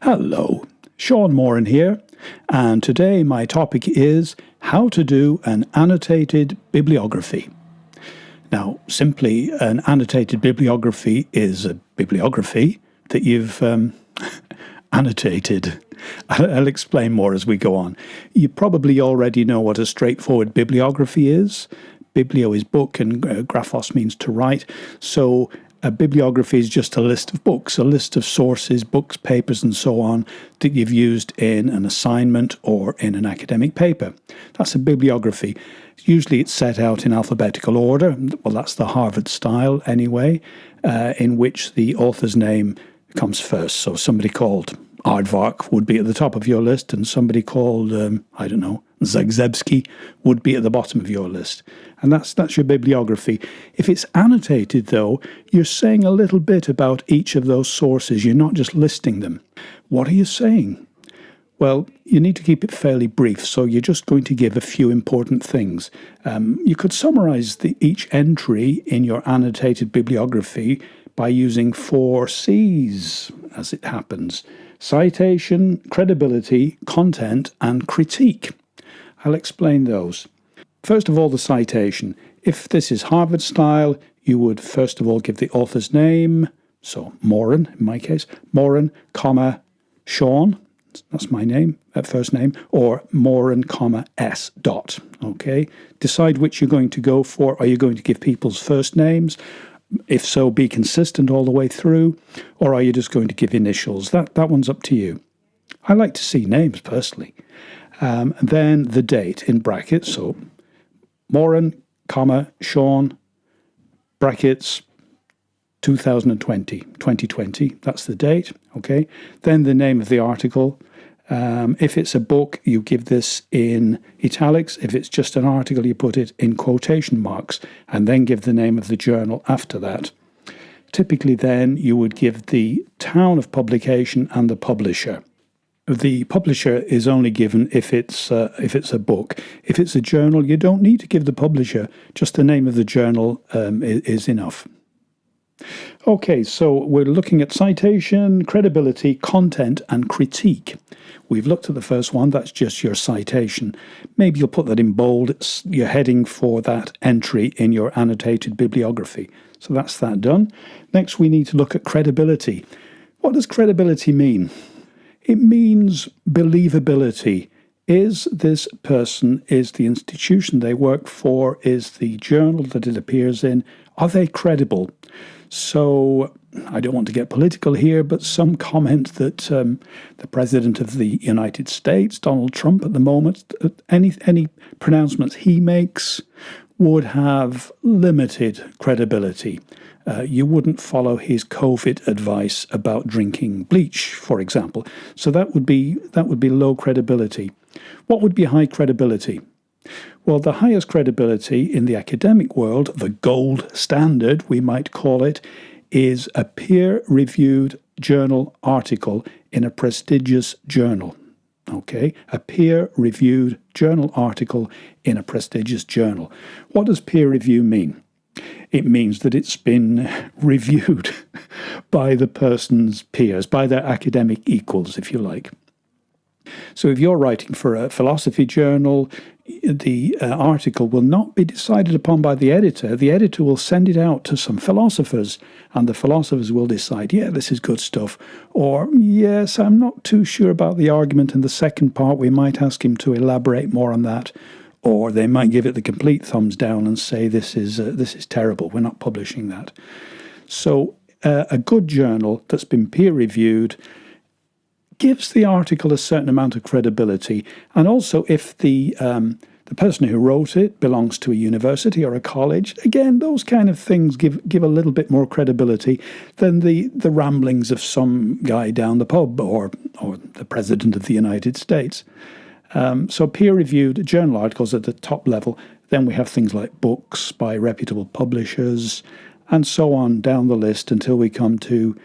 Hello, Sean Moran here, and today my topic is how to do an annotated bibliography. Now, simply, an annotated bibliography is a bibliography that you've annotated. I'll explain more as we go on. You probably already know what a straightforward bibliography is. Biblio is book and graphos means to write. So a bibliography is just a list of books, a list of sources, books, papers, and so on that you've used in an assignment or in an academic paper. That's a bibliography. Usually it's set out in alphabetical order. Well, that's the Harvard style anyway, in which the author's name comes first. So somebody called Aardvark would be at the top of your list, and somebody called, Zagzebski would be at the bottom of your list. And that's your bibliography. If it's annotated, though, you're saying a little bit about each of those sources. You're not just listing them. What are you saying? Well, you need to keep it fairly brief, so you're just going to give a few important things. You could summarize each entry in your annotated bibliography by using 4 C's, as it happens: citation, credibility, content, and critique. I'll explain those. First of all, the citation. If this is Harvard style, you would first of all give the author's name, so Moran, in my case, Moran, comma, Sean, that's my name, first name, or Moran, comma, S. dot. Okay? Decide which you're going to go for. Are you going to give people's first names? If so, be consistent all the way through, or are you just going to give initials? That one's up to you. I like to see names personally. And then the date in brackets, so Moran, comma, Sean, brackets, 2020, that's the date, okay? Then the name of the article. If it's a book, you give this in italics. If it's just an article, you put it in quotation marks and then give the name of the journal after that. Typically then you would give the town of publication and the publisher. The publisher is only given if it's a book. If it's a journal, you don't need to give the publisher. Just the name of the journal is enough. Okay, so we're looking at citation, credibility, content, and critique. We've looked at the first one. That's just your citation. Maybe you'll put that in bold. It's your heading for that entry in your annotated bibliography. So that's that done. Next, we need to look at credibility. What does credibility mean? It means believability. Is this person, is the institution they work for, is the journal that it appears in, are they credible? So I don't want to get political here, but some comment that the President of the United States, Donald Trump at the moment, any pronouncements he makes would have limited credibility. You wouldn't follow his COVID advice about drinking bleach, for example. So that would be low credibility. What would be high credibility? Well, the highest credibility in the academic world, the gold standard, we might call it, is a peer-reviewed journal article in a prestigious journal. Okay, a peer-reviewed journal article in a prestigious journal. What does peer review mean? It means that it's been reviewed by the person's peers, by their academic equals, if you like. So if you're writing for a philosophy journal, the article will not be decided upon by the editor. The editor will send it out to some philosophers, and the philosophers will decide, yeah, this is good stuff, or yes, I'm not too sure about the argument in the second part. We might ask him to elaborate more on that, or they might give it the complete thumbs down and say this is terrible. We're not publishing that. So a good journal that's been peer reviewed gives the article a certain amount of credibility, and also if the person who wrote it belongs to a university or a college, again, those kind of things give a little bit more credibility than the ramblings of some guy down the pub or the President of the United States. So peer-reviewed journal articles at the top level. Then we have things like books by reputable publishers, and so on down the list until we come to,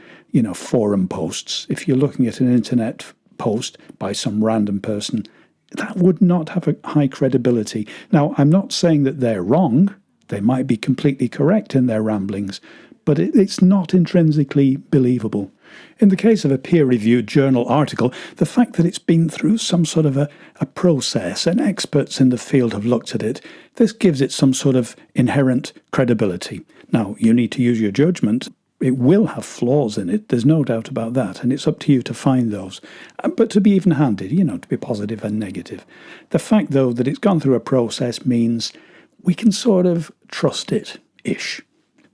forum posts. If you're looking at an internet post by some random person, that would not have a high credibility. Now, I'm not saying that they're wrong. They might be completely correct in their ramblings, but it's not intrinsically believable. In the case of a peer-reviewed journal article, the fact that it's been through some sort of a process and experts in the field have looked at it, this gives it some sort of inherent credibility. Now, you need to use your judgment. It will have flaws in it, there's no doubt about that, and it's up to you to find those. But to be even-handed, to be positive and negative. The fact, though, that it's gone through a process means we can sort of trust it-ish.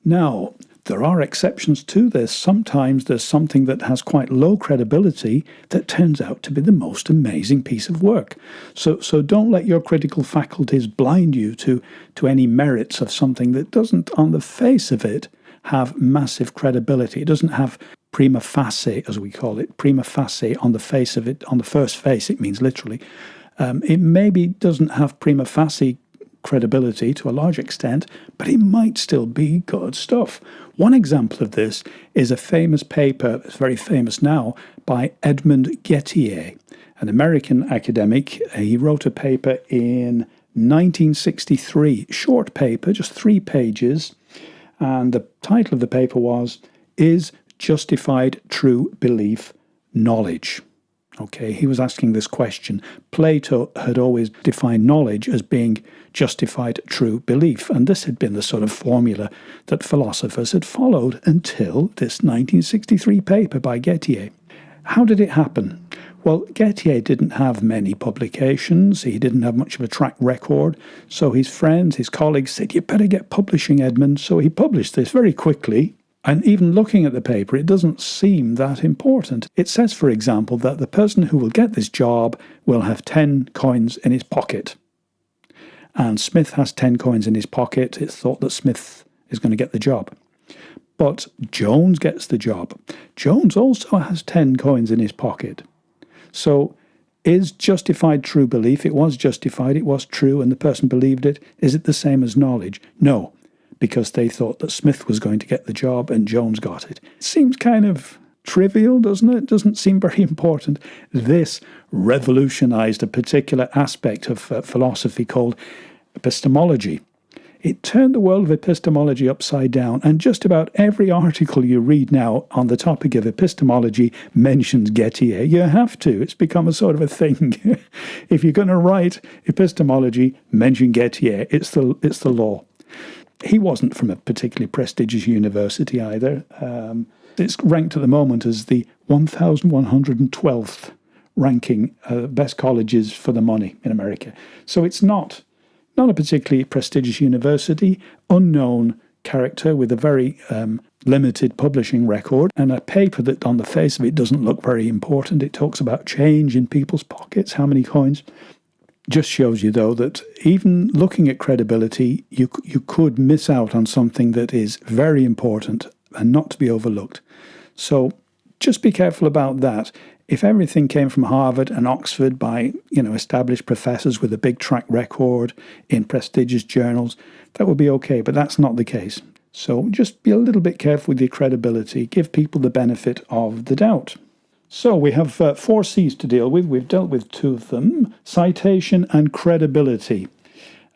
Now, there are exceptions to this. Sometimes there's something that has quite low credibility that turns out to be the most amazing piece of work. So don't let your critical faculties blind you to any merits of something that doesn't, on the face of it, have massive credibility. It doesn't have prima facie, as we call it, prima facie on the face of it. On the first face, it means literally. It maybe doesn't have prima facie credibility to a large extent, but it might still be good stuff. One example of this is a famous paper, it's very famous now, by Edmund Gettier, an American academic. He wrote a paper in 1963, short paper, just 3 pages, and the title of the paper was, Is Justified True Belief Knowledge? Okay, he was asking this question. Plato had always defined knowledge as being justified true belief, and this had been the sort of formula that philosophers had followed until this 1963 paper by Gettier. How did it happen? Well, Gettier didn't have many publications, he didn't have much of a track record, so his friends, his colleagues said, you better get publishing, Edmund. So he published this very quickly, and even looking at the paper, it doesn't seem that important. It says, for example, that the person who will get this job will have 10 coins in his pocket. And Smith has 10 coins in his pocket. It's thought that Smith is going to get the job. But Jones gets the job. Jones also has 10 coins in his pocket. So is justified true belief? It was justified, it was true, and the person believed it. Is it the same as knowledge? No, because they thought that Smith was going to get the job and Jones got it. It seems kind of trivial, doesn't it? It doesn't seem very important. This revolutionized a particular aspect of philosophy called epistemology. It turned the world of epistemology upside down, and just about every article you read now on the topic of epistemology mentions Gettier. You have to. It's become a sort of a thing. If you're going to write epistemology, mention Gettier. It's the law. He wasn't from a particularly prestigious university either. It's ranked at the moment as the 1,112th ranking best colleges for the money in America. So it's not a particularly prestigious university, unknown character with a very limited publishing record, and a paper that on the face of it doesn't look very important. It talks about change in people's pockets, how many coins. Just shows you, though, that even looking at credibility, you could miss out on something that is very important and not to be overlooked. So just be careful about that. If everything came from Harvard and Oxford by, established professors with a big track record in prestigious journals, that would be okay, but that's not the case. So just be a little bit careful with your credibility. Give people the benefit of the doubt. So we have 4 C's to deal with. We've dealt with 2 of them, citation and credibility.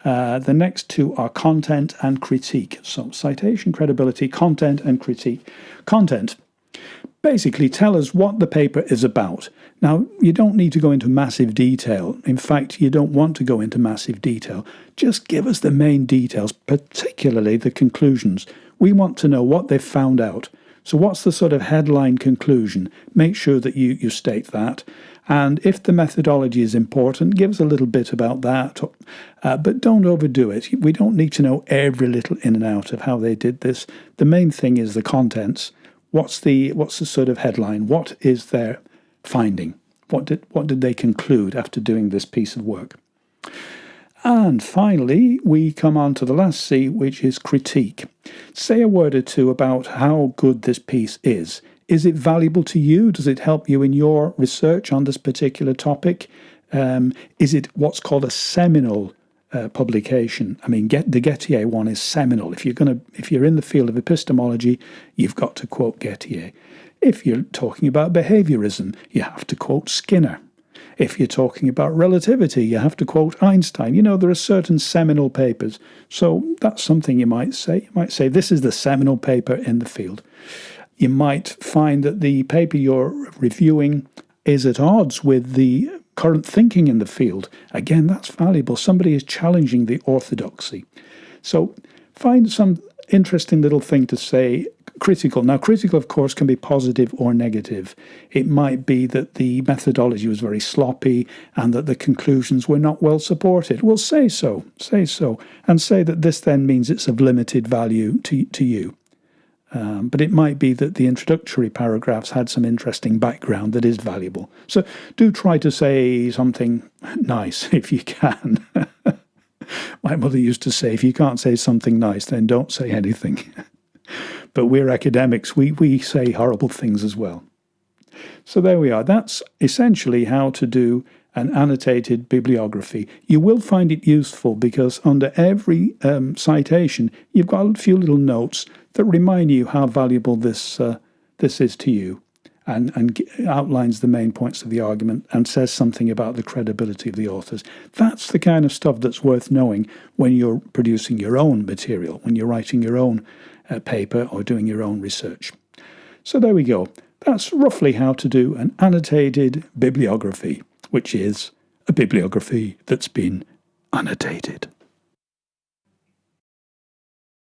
The next 2 are content and critique. So citation, credibility, content and critique. Content. Basically, tell us what the paper is about. Now, you don't need to go into massive detail. In fact, you don't want to go into massive detail. Just give us the main details, particularly the conclusions. We want to know what they've found out. So what's the sort of headline conclusion? Make sure that you state that. And if the methodology is important, give us a little bit about that. But don't overdo it. We don't need to know every little in and out of how they did this. The main thing is the contents. What's the sort of headline? What is their finding? What did they conclude after doing this piece of work? And finally, we come on to the last C, which is critique. Say a word or 2 about how good this piece is. Is it valuable to you? Does it help you in your research on this particular topic? Is it what's called a seminal publication? I mean, the Gettier one is seminal. If you're in the field of epistemology, you've got to quote Gettier. If you're talking about behaviorism, you have to quote Skinner. If you're talking about relativity, you have to quote Einstein. There are certain seminal papers. So that's something you might say. You might say, this is the seminal paper in the field. You might find that the paper you're reviewing is at odds with the current thinking in the field. Again, that's valuable. Somebody is challenging the orthodoxy. So find some interesting little thing to say. Critical. Now, critical, of course, can be positive or negative. It might be that the methodology was very sloppy and that the conclusions were not well supported. Well, say so, and say that this then means it's of limited value to you. But it might be that the introductory paragraphs had some interesting background that is valuable. So do try to say something nice if you can. My mother used to say, if you can't say something nice, then don't say anything. But we're academics. We say horrible things as well. So there we are. That's essentially how to do an annotated bibliography. You will find it useful because under every citation, you've got a few little notes that remind you how valuable this is to you, and outlines the main points of the argument and says something about the credibility of the authors. That's the kind of stuff that's worth knowing when you're producing your own material, when you're writing your own paper or doing your own research. So there we go. That's roughly how to do an annotated bibliography, which is a bibliography that's been annotated.